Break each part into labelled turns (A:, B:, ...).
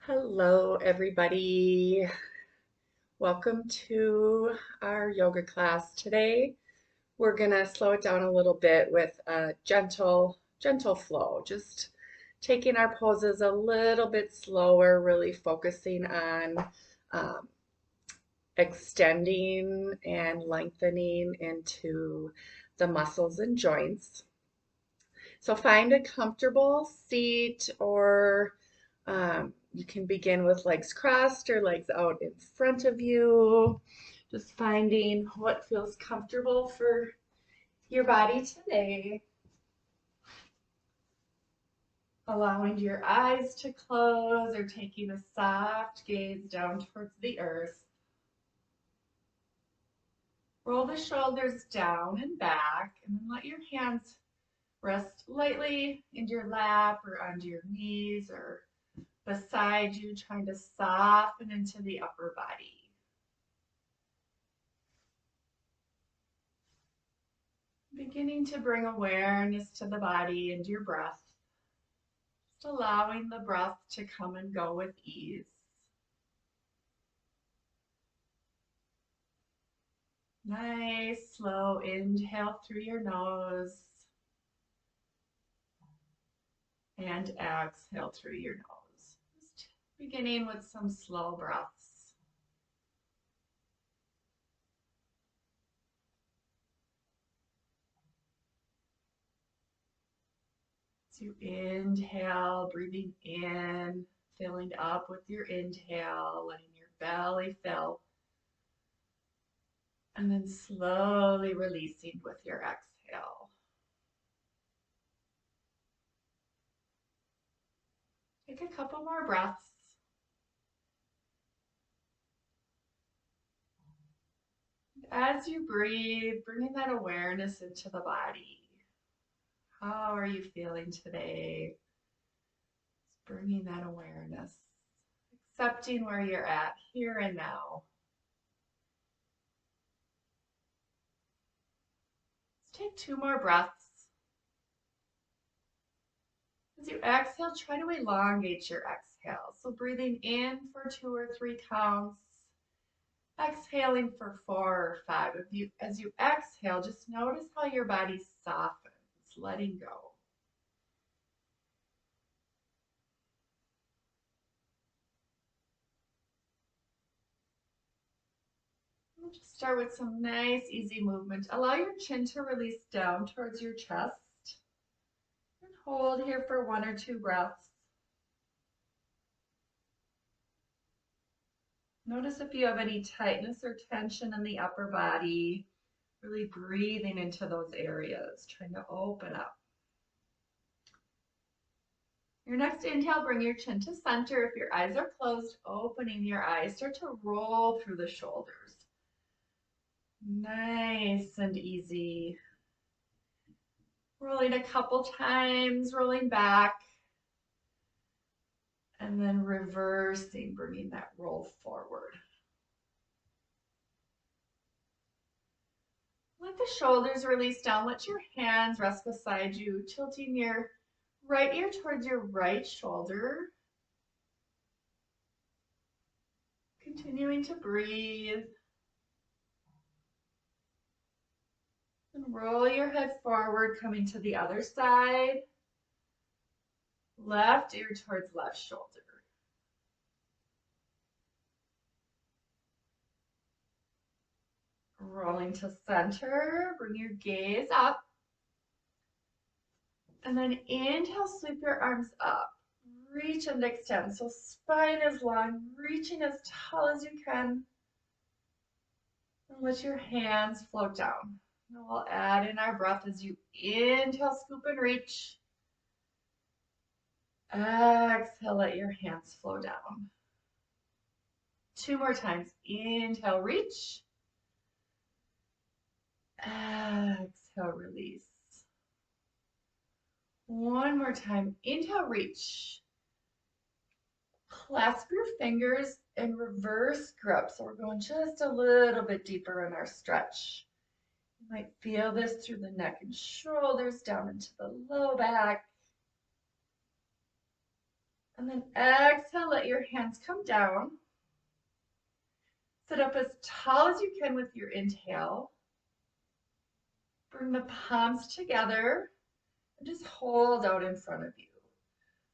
A: Hello, everybody. Welcome to our yoga class today. We're gonna slow it down a little bit with a gentle flow, just taking our poses a little bit slower, really focusing on um, extending and lengthening into the muscles and joints. So find a comfortable seat or you can begin with legs crossed or legs out in front of you. Just finding what feels comfortable for your body today. Allowing your eyes to close or taking a soft gaze down towards the earth. Roll the shoulders down and back, and then let your hands rest lightly in your lap or onto your knees or beside you, trying to soften into the upper body. Beginning to bring awareness to the body and your breath. Just allowing the breath to come and go with ease. Nice, slow inhale through your nose and exhale through your nose. Just beginning with some slow breaths. As you inhale, breathing in, filling up with your inhale, letting your belly fill. And then slowly releasing with your exhale. Take a couple more breaths. As you breathe, bringing that awareness into the body. How are you feeling today? Just bringing that awareness, accepting where you're at here and now. Let's take two more breaths. As you exhale, try to elongate your exhale. So breathing in for 2 or 3 counts. Exhaling for 4 or 5. As you exhale, just notice how your body softens, letting go. We'll just start with some nice, easy movement. Allow your chin to release down towards your chest. And hold here for 1 or 2 breaths. Notice if you have any tightness or tension in the upper body. Really breathing into those areas, trying to open up. Your next inhale, bring your chin to center. If your eyes are closed, opening your eyes, start to roll through the shoulders. Nice and easy. Rolling a couple times, rolling back, and then reversing, bringing that roll forward. Let the shoulders release down. Let your hands rest beside you, tilting your right ear towards your right shoulder. Continuing to breathe. And roll your head forward, coming to the other side. Left ear towards left shoulder. Rolling to center, bring your gaze up. And then inhale, sweep your arms up. Reach and extend. So spine is long, reaching as tall as you can. And let your hands float down. And we'll add in our breath as you inhale, scoop and reach. Exhale, let your hands flow down. 2 more times. Inhale, reach. Exhale, release. 1 more time. Inhale, reach. Clasp your fingers and reverse grip. So we're going just a little bit deeper in our stretch. You might feel this through the neck and shoulders, down into the low back. And then exhale, let your hands come down. Sit up as tall as you can with your inhale. Bring the palms together and just hold out in front of you.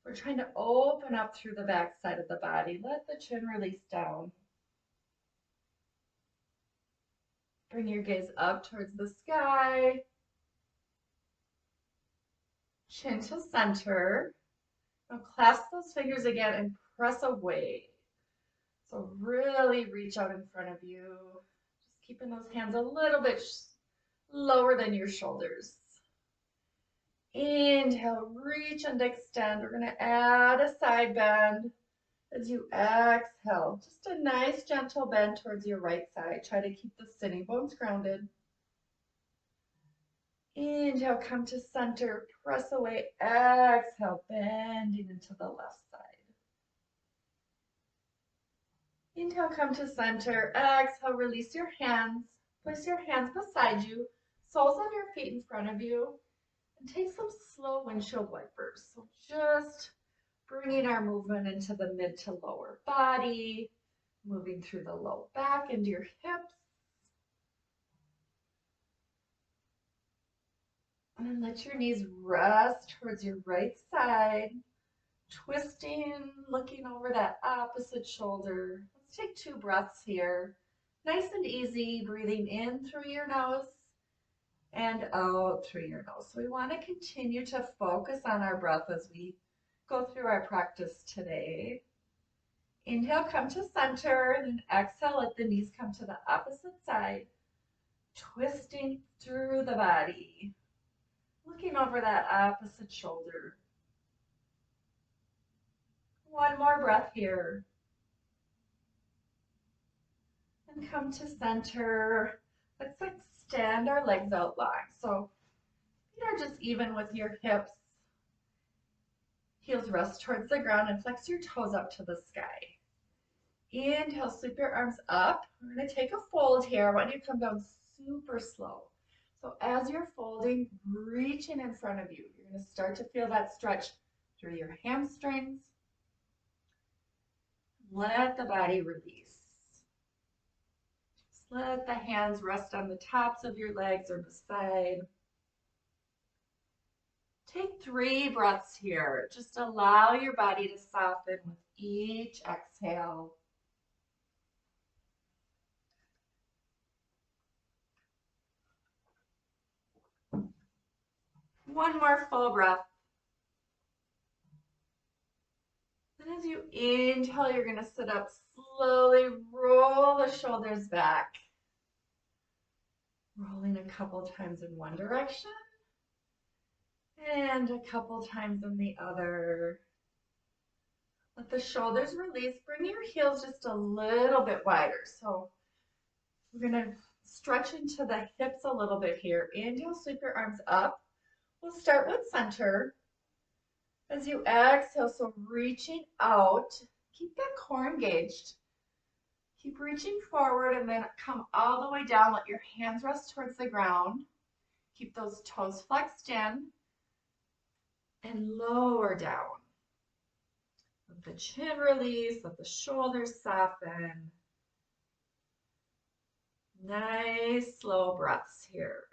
A: We're trying to open up through the back side of the body. Let the chin release down. Bring your gaze up towards the sky. Chin to center. Now clasp those fingers again and press away. So really reach out in front of you. Just keeping those hands a little bit lower than your shoulders. Inhale, reach and extend. We're going to add a side bend as you exhale. Just a nice gentle bend towards your right side. Try to keep the sitting bones grounded. Inhale, come to center, press away. Exhale, bending into the left side. Inhale, come to center. Exhale, release your hands. Place your hands beside you, soles on your feet in front of you, and take some slow windshield wipers. So just bringing our movement into the mid to lower body, moving through the low back into your hips. And then let your knees rest towards your right side, twisting, looking over that opposite shoulder. Let's take 2 breaths here. Nice and easy, breathing in through your nose and out through your nose. So we want to continue to focus on our breath as we go through our practice today. Inhale, come to center, and then exhale, let the knees come to the opposite side, twisting through the body. Looking over that opposite shoulder. One more breath here. And come to center. Let's extend our legs out long. So feet are just even with your hips. Heels rest towards the ground and flex your toes up to the sky. Inhale, sweep your arms up. We're going to take a fold here. I want you to come down super slow. So as you're folding, reaching in front of you, you're going to start to feel that stretch through your hamstrings. Let the body release. Just let the hands rest on the tops of your legs or beside. Take 3 breaths here. Just allow your body to soften with each exhale. One more full breath. And as you inhale, you're going to sit up slowly, roll the shoulders back. Rolling a couple times in one direction and a couple times in the other. Let the shoulders release. Bring your heels just a little bit wider. So we're going to stretch into the hips a little bit here. Inhale, sweep your arms up. We'll start with center. As you exhale, so reaching out, keep that core engaged. Keep reaching forward and then come all the way down. Let your hands rest towards the ground. Keep those toes flexed in and lower down. Let the chin release, let the shoulders soften. Nice slow breaths here.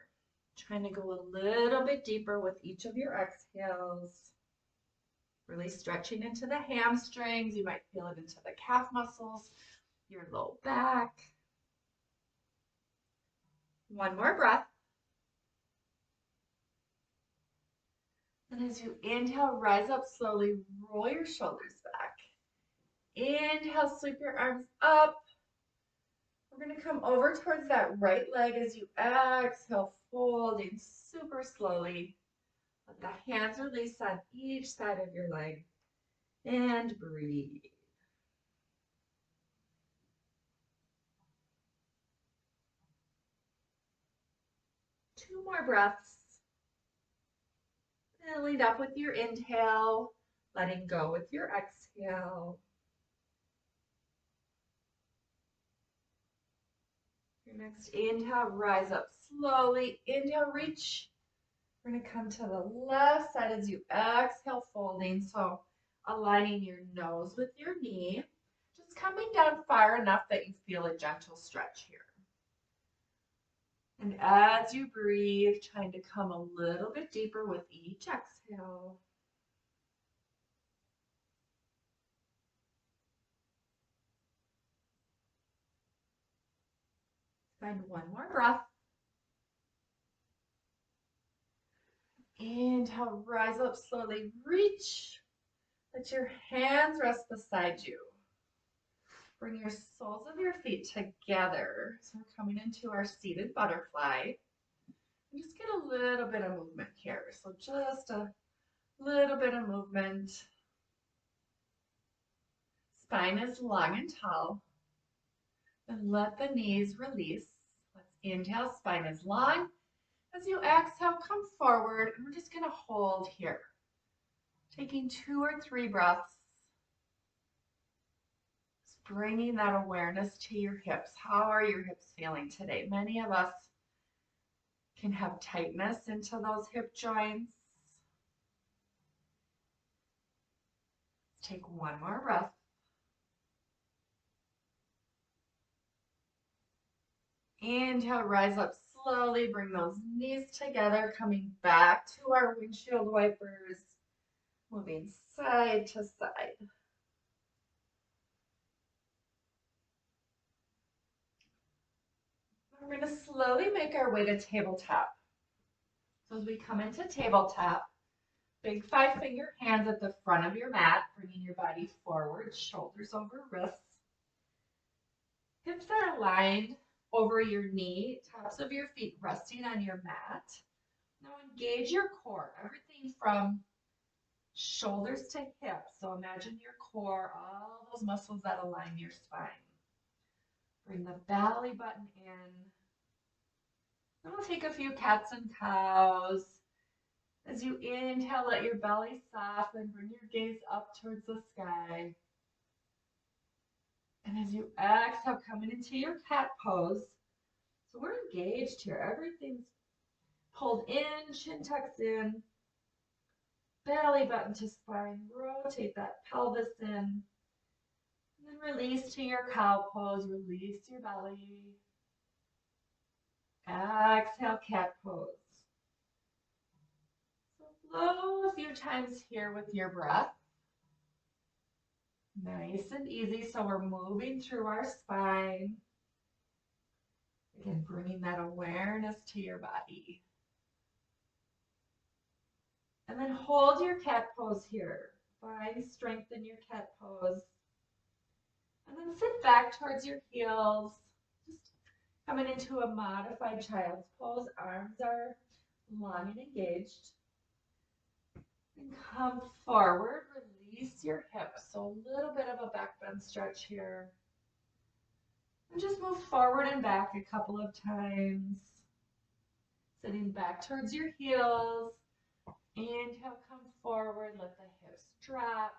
A: Trying to go a little bit deeper with each of your exhales. Really stretching into the hamstrings. You might feel it into the calf muscles, your low back. One more breath. And as you inhale, rise up slowly, roll your shoulders back. Inhale, sweep your arms up. We're going to come over towards that right leg as you exhale, folding super slowly. Let the hands release on each side of your leg and breathe. Two more breaths. And lead up with your inhale, letting go with your exhale. Your next inhale, rise up slowly. Inhale, reach. We're going to come to the left side as you exhale, folding. So Aligning your nose with your knee, just coming down far enough that you feel a gentle stretch here. And as you breathe, trying to come a little bit deeper with each exhale. Find one more breath. Inhale, rise up slowly, reach. Let your hands rest beside you. Bring your soles of your feet together. So we're coming into our seated butterfly. And just get a little bit of movement here. So just a little bit of movement. Spine is long and tall. And let the knees release. Let's inhale, spine is long. As you exhale, come forward, and we're just going to hold here. Taking 2 or 3 breaths. Just bringing that awareness to your hips. How are your hips feeling today? Many of us can have tightness into those hip joints. Let's take one more breath. Inhale, rise up slowly, bring those knees together, coming back to our windshield wipers, moving side to side. We're going to slowly make our way to tabletop. So as we come into tabletop, big 5-finger hands at the front of your mat, bringing your body forward, shoulders over wrists. Hips are aligned over your knee, tops of your feet resting on your mat. Now engage your core, everything from shoulders to hips. So imagine your core, all those muscles that align your spine. Bring the belly button in. Then we'll take a few cats and cows. As you inhale, let your belly soften. Bring your gaze up towards the sky. And as you exhale, coming into your cat pose. So we're engaged here. Everything's pulled in, chin tucks in, belly button to spine. Rotate that pelvis in. And then release to your cow pose. Release your belly. Exhale, cat pose. So flow a few times here with your breath. Nice and easy. So we're moving through our spine. Again, bringing that awareness to your body. And then hold your cat pose here. Find strength in your cat pose. And then sit back towards your heels. Just coming into a modified child's pose. Arms are long and engaged. And come forward. Release your hips. So a little bit of a back bend stretch here. And just move forward and back a couple of times. Sitting back towards your heels. Inhale, come forward. Let the hips drop.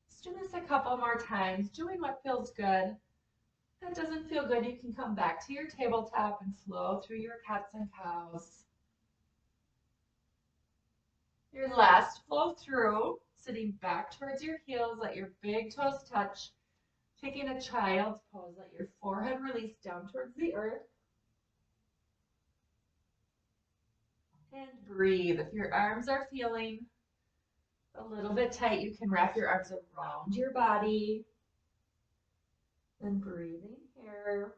A: Let's do this a couple more times. Doing what feels good. If that doesn't feel good, you can come back to your tabletop and flow through your cats and cows. Your last flow through, sitting back towards your heels, let your big toes touch. Taking a child's pose, let your forehead release down towards the earth. And breathe. If your arms are feeling a little bit tight, you can wrap your arms around your body. And breathing here.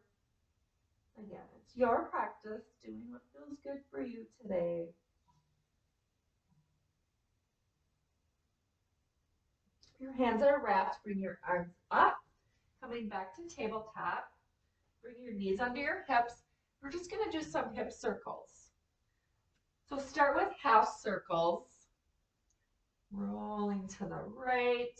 A: Again, it's your practice, doing what feels good for you today. If your hands are wrapped, bring your arms up. Coming back to tabletop. Bring your knees under your hips. We're just going to do some hip circles. So start with half circles. Rolling to the right.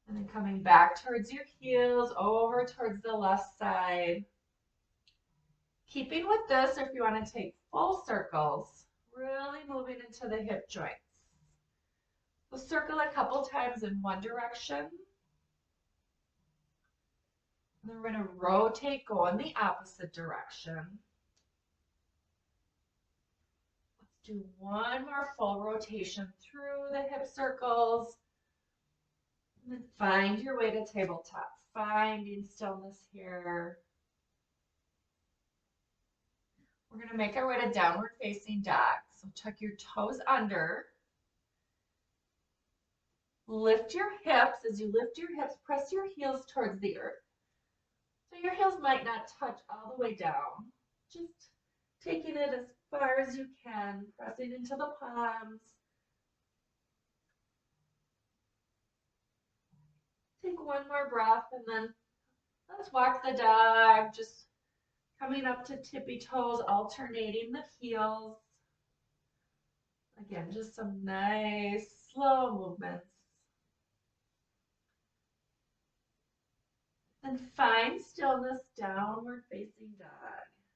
A: And then coming back towards your heels, over towards the left side. Keeping with this, if you want to take full circles, really moving into the hip joints. So circle a couple times in one direction. And then we're going to rotate, go in the opposite direction. Let's
B: Do one more full rotation through the hip circles. And then find your way to tabletop. Finding stillness here. We're going to make our way to downward facing dog. So tuck your toes under. Lift your hips. As you lift your hips, press your heels towards the earth. So your heels might not touch all the way down. Just taking it as far as you can, pressing into the palms. Take one more breath and then let's walk the dog, just coming up to tippy toes, alternating the heels. Again, just some nice slow movements. And find stillness, downward facing dog.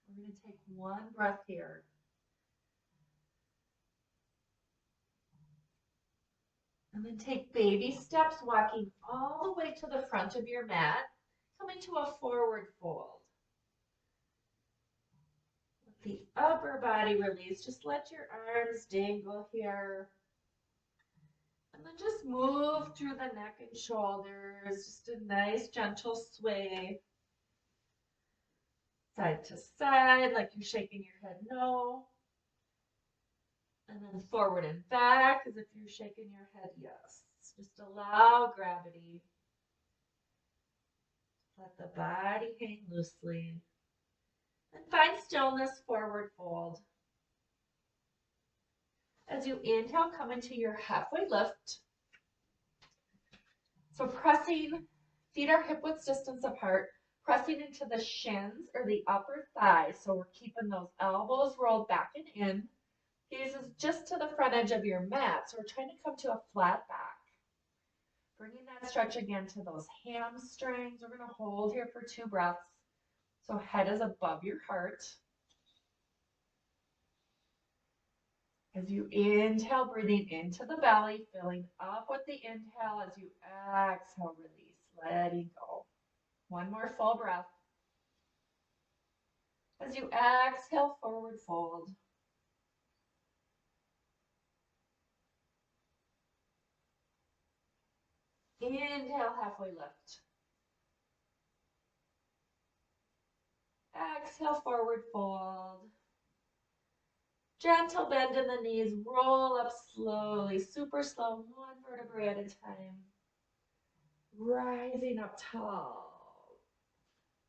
B: We're going to take one breath here. And then take baby steps, walking all the way to the front of your mat, coming to a forward fold. Let the upper body release. Just let your arms dangle here. And then just move through the neck and shoulders. Just a nice gentle sway. Side to side, like you're shaking your head no. And then forward and back as if you're shaking your head yes. Just allow gravity. Let the body hang loosely. And find stillness, forward fold. As you inhale, come into your halfway lift. So pressing, feet are hip width distance apart, pressing into the shins or the upper thighs. So we're keeping those elbows rolled back and in. Gaze is just to the front edge of your mat. So we're trying to come to a flat back. Bringing that stretch again to those hamstrings. We're going to hold here for 2 breaths. So head is above your heart. As you inhale, breathing into the belly, filling up with the inhale. As you exhale, release, letting go. One more full breath. As you exhale, forward fold. Inhale, halfway lift. Exhale, forward fold. Gentle bend in the knees, roll up slowly, super slow, one vertebrae at a time. Rising up tall.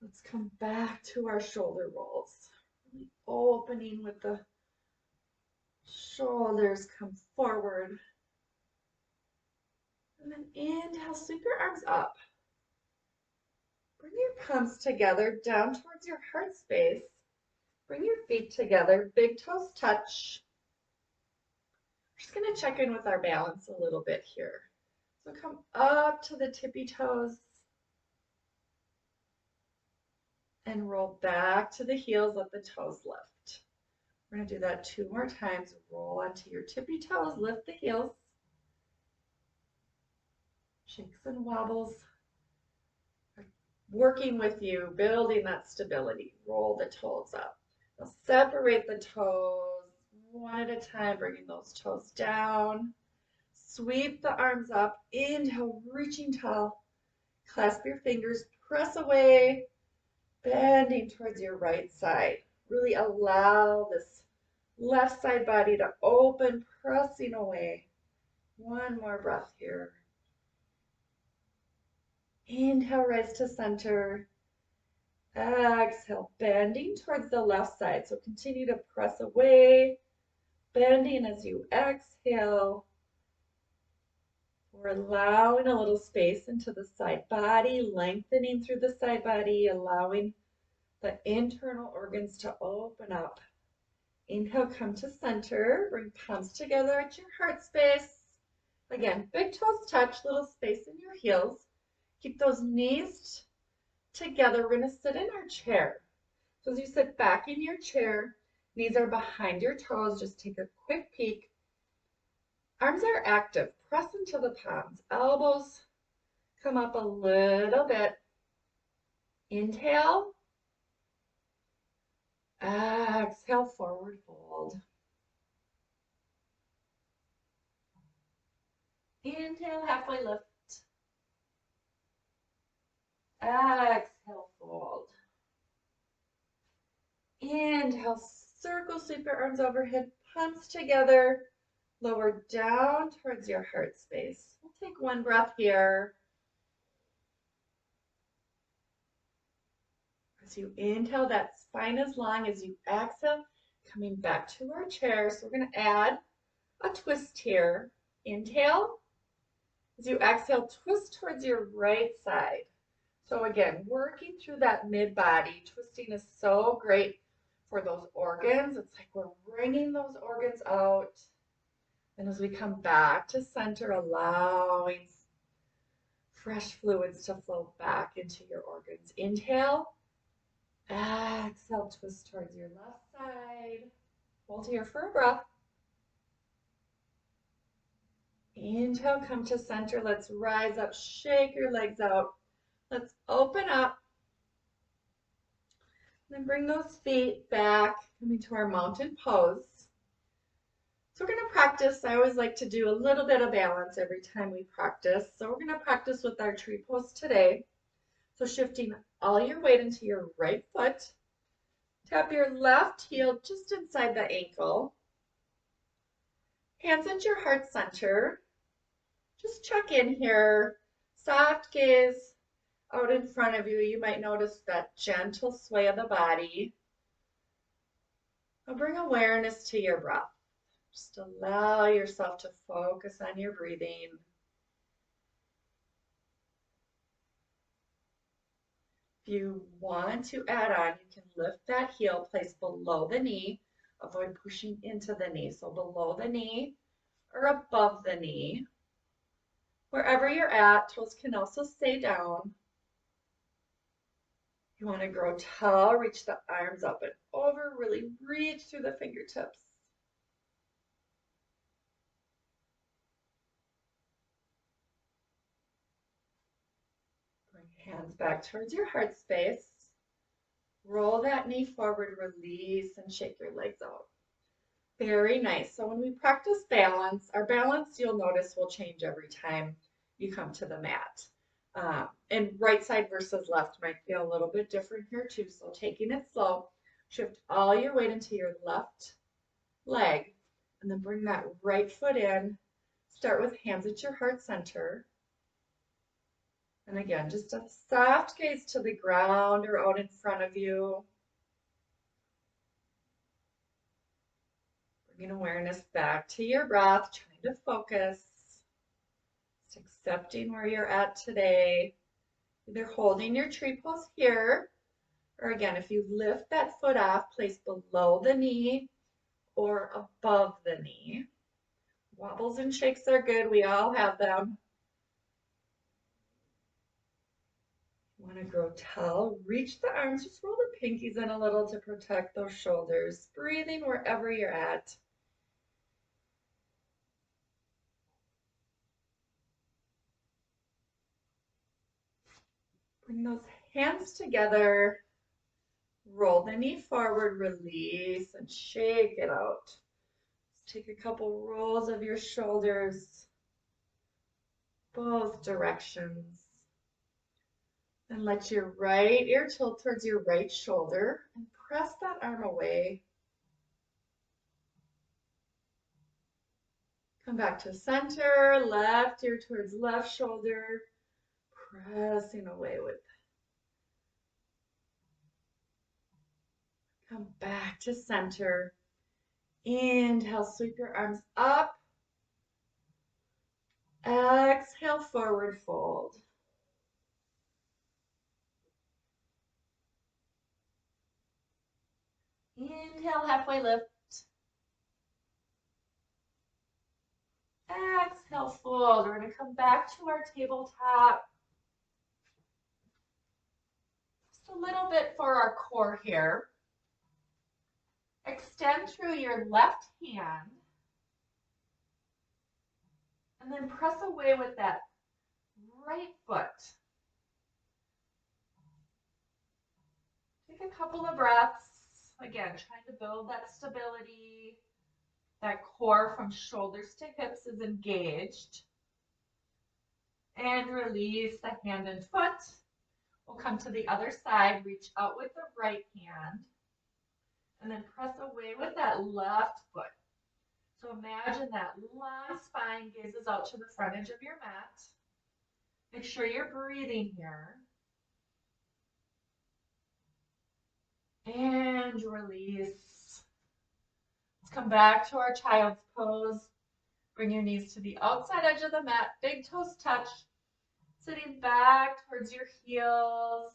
B: Let's come back to our shoulder rolls. Really opening with the shoulders come forward. And then inhale, sweep your arms up. Bring your palms together down towards your heart space. Bring your feet together, big toes touch. We're just going to check in with our balance a little bit here. So come up to the tippy toes and roll back to the heels, let the toes lift. We're going to do that 2 more times. Roll onto your tippy toes, lift the heels. Shakes and wobbles. Working with you, building that stability. Roll the toes up. Now separate the toes one at a time, bringing those toes down. Sweep the arms up. Inhale, reaching tall. Clasp your fingers, press away, bending towards your right side. Really allow this left side body to open, pressing away. One more breath here. Inhale, rise to center. Exhale, bending towards the left side. So continue to press away, bending as you exhale. We're allowing a little space into the side body, lengthening through the side body, allowing the internal organs to open up. Inhale, come to center. Bring palms together at your heart space. Again, big toes touch, little space in your heels. Keep those knees together. We're going to sit in our chair. So as you sit back in your chair, knees are behind your toes. Just take a quick peek. Arms are active. Press into the palms. Elbows come up a little bit. Inhale. Exhale, forward fold. Inhale, halfway lift. Exhale, fold. Inhale, circle, sweep your arms overhead, palms together. Lower down towards your heart space. We'll take one breath here. As you inhale, that spine is long. As you exhale, coming back to our chair. So we're going to add a twist here. Inhale. As you exhale, twist towards your right side. So again, working through that mid-body. Twisting is so great for those organs. It's like we're bringing those organs out. And as we come back to center, allowing fresh fluids to flow back into your organs. Inhale. Exhale, twist towards your left side. Hold here for a breath. Inhale, come to center. Let's rise up, shake your legs out. Let's open up. Then bring those feet back, coming to our mountain pose. So we're going to practice. I always like to do a little bit of balance every time we practice. So we're going to practice with our tree pose today. So shifting all your weight into your right foot. Tap your left heel just inside the ankle. Hands at your heart center. Just check in here. Soft gaze out in front of you. You might notice that gentle sway of the body. Now bring awareness to your breath. Just allow yourself to focus on your breathing. If you want to add on, you can lift that heel, place below the knee. Avoid pushing into the knee. So below the knee or above the knee. Wherever you're at, toes can also stay down. You want to grow tall, reach the arms up and over, really reach through the fingertips. Bring hands back towards your heart space. Roll that knee forward, release, and shake your legs out. Very nice. So when we practice balance, our balance, you'll notice, will change every time you come to the mat. And right side versus left might feel a little bit different here too. So taking it slow, shift all your weight into your left leg, and then bring that right foot in. Start with hands at your heart center. And again, just a soft gaze to the ground or out in front of you. Bringing awareness back to your breath, trying to focus. Just accepting where you're at today. Either holding your tree pose here, or again, if you lift that foot off, place below the knee or above the knee. Wobbles and shakes are good. We all have them. You want to grow tall. Reach the arms. Just roll the pinkies in a little to protect those shoulders. Breathing wherever you're at. Bring those hands together. Roll the knee forward, release, and shake it out. Just take a couple rolls of your shoulders, both directions. And let your right ear tilt towards your right shoulder and press that arm away. Come back to center, left ear towards left shoulder, pressing away with. Come back to center. Inhale, sweep your arms up. Exhale, forward fold. Inhale, halfway lift. Exhale, fold. We're going to come back to our tabletop. Just a little bit for our core here. Extend through your left hand. And then press away with that right foot. Take a couple of breaths. Again, trying to build that stability. That core from shoulders to hips is engaged. And release the hand and foot. We'll come to the other side, reach out with the right hand, and then press away with that left foot. So imagine that long spine gazes out to the front edge of your mat. Make sure you're breathing here. And release. Let's come back to our child's pose. Bring your knees to the outside edge of the mat. Big toes touch. Sitting back towards your heels.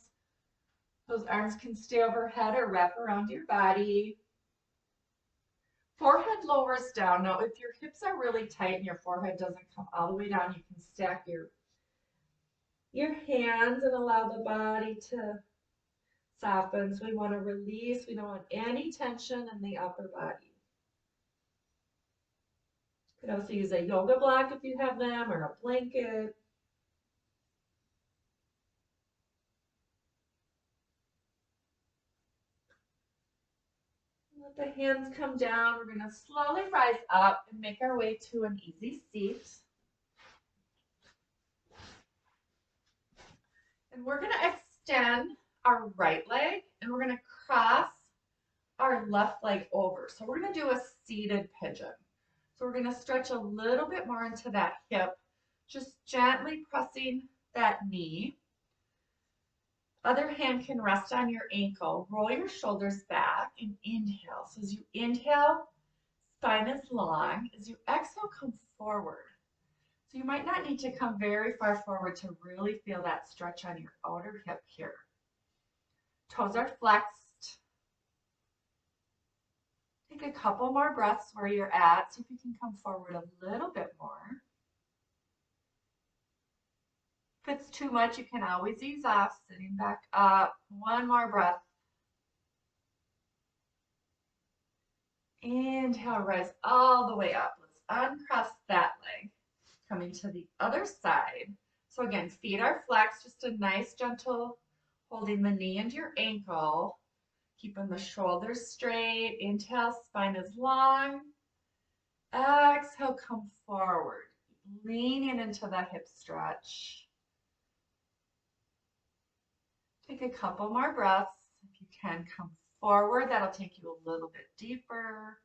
B: Those arms can stay overhead or wrap around your body. Forehead lowers down. Now, if your hips are really tight and your forehead doesn't come all the way down, you can stack your hands and allow the body to soften. So we want to release. We don't want any tension in the upper body. You could also use a yoga block if you have them, or a blanket. Let the hands come down. We're going to slowly rise up and make our way to an easy seat. And we're going to extend our right leg and we're going to cross our left leg over. So we're going to do a seated pigeon. So we're going to stretch a little bit more into that hip, just gently pressing that knee. Other hand can rest on your ankle. Roll your shoulders back and inhale. So as you inhale, spine is long. As you exhale, come forward. So you might not need to come very far forward to really feel that stretch on your outer hip here. Toes are flexed. Take a couple more breaths where you're at. See if you can come forward a little bit more. If it's too much, you can always ease off, sitting back up. One more breath. Inhale, rise all the way up. Let's uncross that leg. Coming to the other side. So again, feet are flexed, just a nice gentle holding the knee and your ankle. Keeping the shoulders straight. Inhale, spine is long. Exhale, come forward. Leaning into the hip stretch. Take a couple more breaths. If you can, come forward. That'll take you a little bit deeper.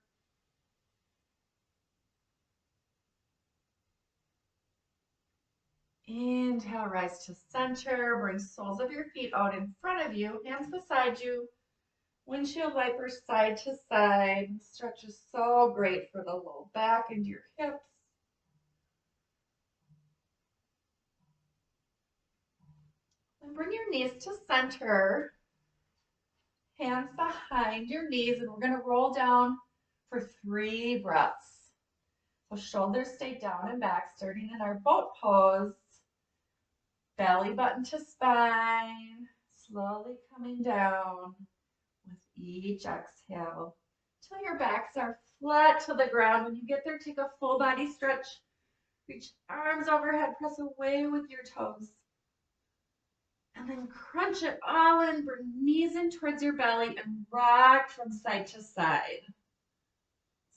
B: Inhale, rise to center. Bring soles of your feet out in front of you, hands beside you. Windshield wipers side to side. Stretch is so great for the low back and your hips. And bring your knees to center. Hands behind your knees, and we're going to roll down for 3 breaths. So shoulders stay down and back, starting in our boat pose. Belly button to spine, slowly coming down with each exhale till your backs are flat to the ground. When you get there, take a full body stretch. Reach arms overhead, press away with your toes. And then crunch it all in, bring knees in towards your belly and rock from side to side.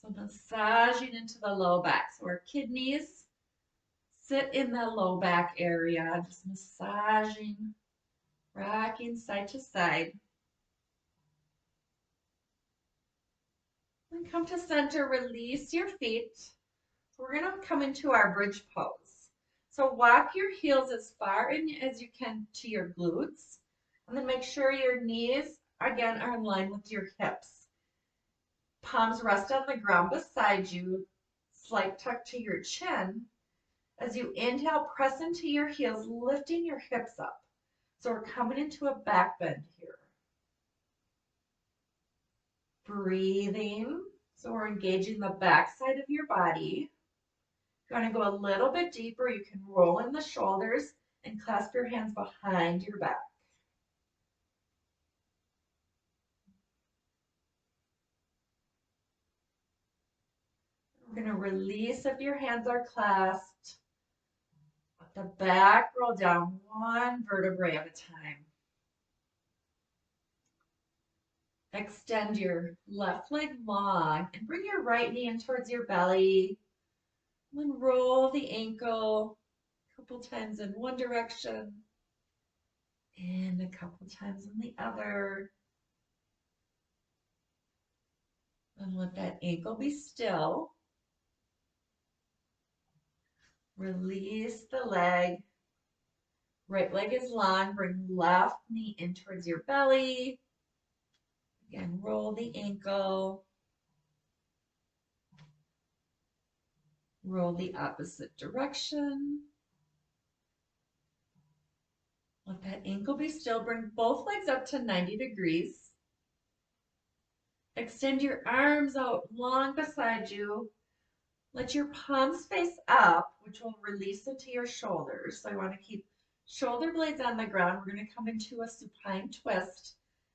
B: So massaging into the low back. So our kidneys sit in the low back area, just massaging, rocking side to side. Then come to center, release your feet. So we're going to come into our bridge pose. So walk your heels as far in as you can to your glutes, and then make sure your knees, again, are in line with your hips. Palms rest on the ground beside you, slight tuck to your chin. As you inhale, press into your heels, lifting your hips up. So we're coming into a back bend here. Breathing, so we're engaging the back side of your body. If you want to go a little bit deeper, you can roll in the shoulders and clasp your hands behind your back. We're going to release if your hands are clasped. Let the back roll down one vertebrae at a time. Extend your left leg long and bring your right knee in towards your belly. And then roll the ankle, couple times in one direction and a couple times in the other. And let that ankle be still. Release the leg. Right leg is long. Bring left knee in towards your belly. Again, roll the ankle. Roll the opposite direction. Let that ankle be still. Bring both legs up to 90 degrees. Extend your arms out long beside you. Let your palms face up, which will release into your shoulders. So I want to keep shoulder blades on the ground. We're going to come into a supine twist.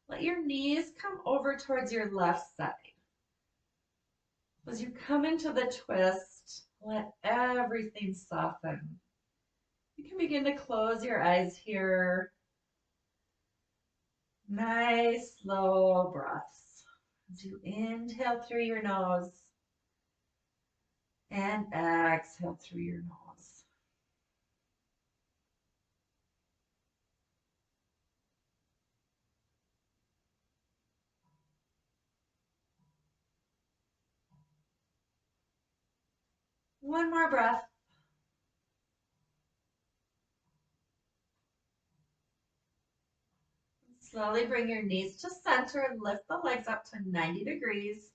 B: Let your knees come over towards your left side. As you come into the twist, let everything soften. You can begin to close your eyes here. Nice, slow breaths. As you inhale through your nose and exhale through your nose. One more breath. Slowly bring your knees to center and lift the legs up to 90 degrees.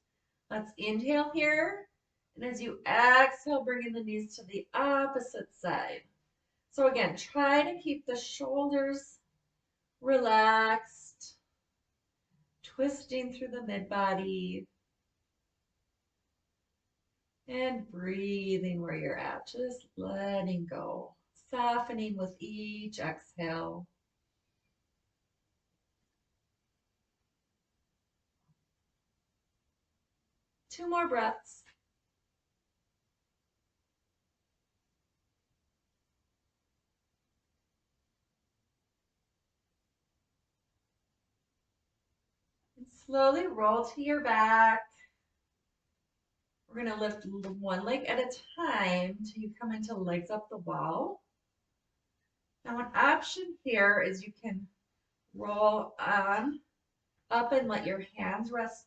B: Let's inhale here. And as you exhale, bringing the knees to the opposite side. So again, try to keep the shoulders relaxed, twisting through the mid-body, and breathing where you're at, just letting go, softening with each exhale. Two more breaths. And slowly roll to your back. We're going to lift one leg at a time until you come into legs up the wall. Now an option here is you can roll on up and let your hands rest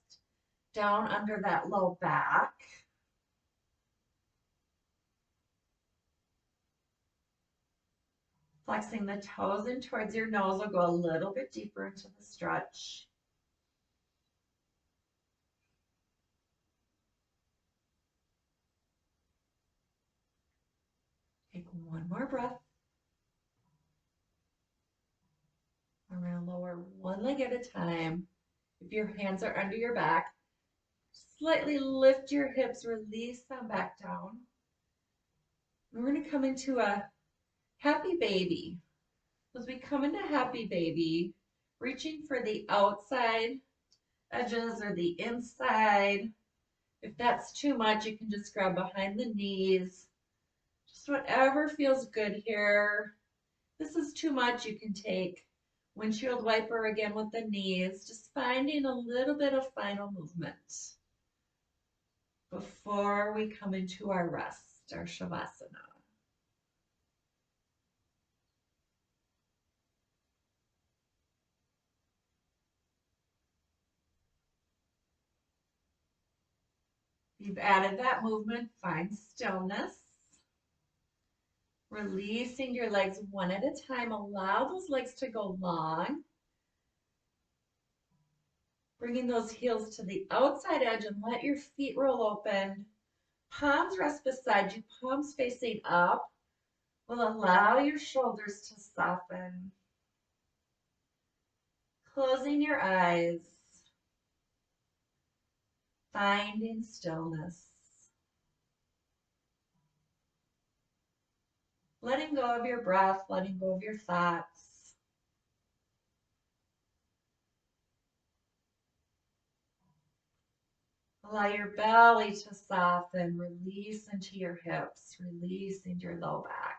B: down under that low back. Flexing the toes in towards your nose will go a little bit deeper into the stretch. Take one more breath. We're going to lower one leg at a time. If your hands are under your back, slightly lift your hips, release them back down. We're going to come into a happy baby. As we come into happy baby, reaching for the outside edges or the inside. If that's too much, you can just grab behind the knees. Just whatever feels good here. If this is too much, you can take windshield wiper again with the knees, just finding a little bit of final movement before we come into our rest, our Shavasana. You've added that movement, find stillness. Releasing your legs one at a time. Allow those legs to go long. Bringing those heels to the outside edge and let your feet roll open. Palms rest beside you, palms facing up. Will allow your shoulders to soften. Closing your eyes. Finding stillness. Letting go of your breath, letting go of your thoughts. Allow your belly to soften, release into your hips, release into your low back.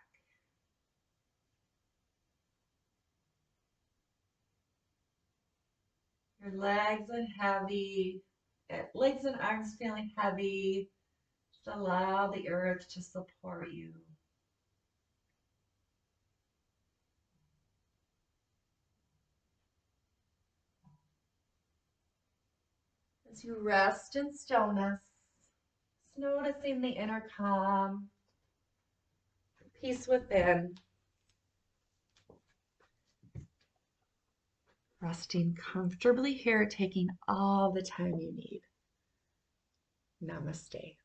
B: Your legs and arms feeling heavy. Just allow the earth to support you. As you rest in stillness, just noticing the inner calm, peace within. Resting comfortably here, taking all the time you need.
A: Namaste.